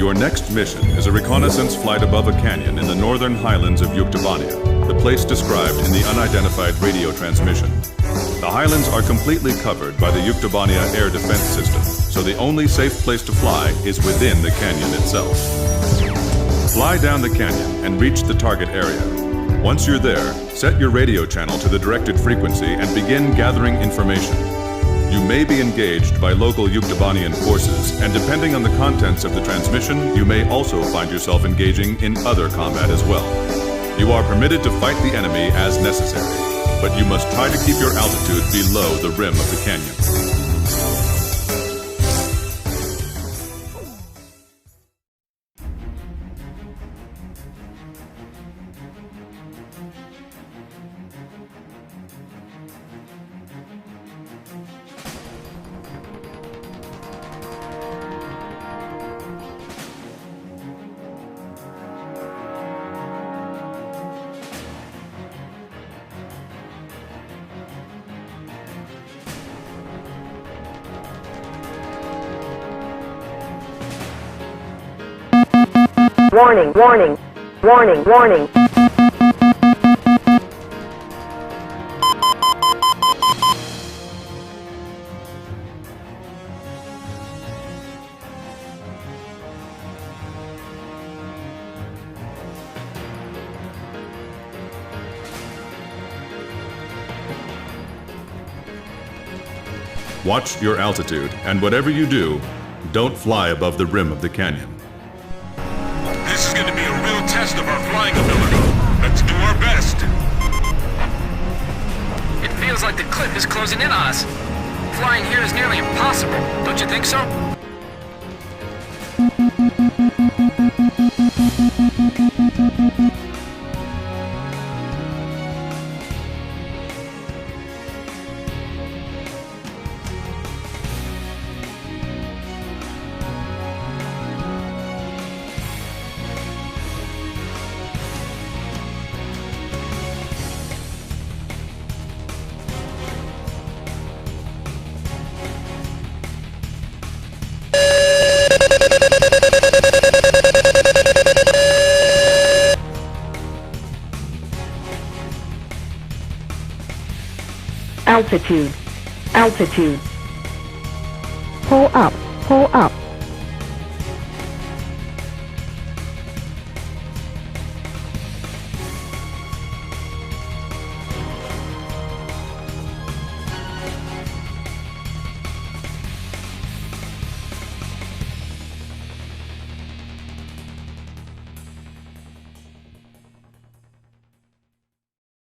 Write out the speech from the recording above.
Your next mission is a reconnaissance flight above a canyon in the northern highlands of Yuktobania, the place described in the unidentified radio transmission. The highlands are completely covered by the Yuktobania air defense system, so the only safe place to fly is within the canyon itself. Fly down the canyon and reach the target area. Once you're there, set your radio channel to the directed frequency and begin gathering information. You may be engaged by local Yuktobanian forces, and depending on the contents of the transmission, you may also find yourself engaging in other combat as well. You are permitted to fight the enemy as necessary, but you must try to keep your altitude below the rim of the canyon. Warning, warning, warning, warning. Watch your altitude, and whatever you do, don't fly above the rim of the canyon. This is going to be a real test of our flying ability. Let's do our best. It feels like the cliff is closing in on us. Flying here is nearly impossible, don't you think so? Altitude, altitude. Pull up, pull up.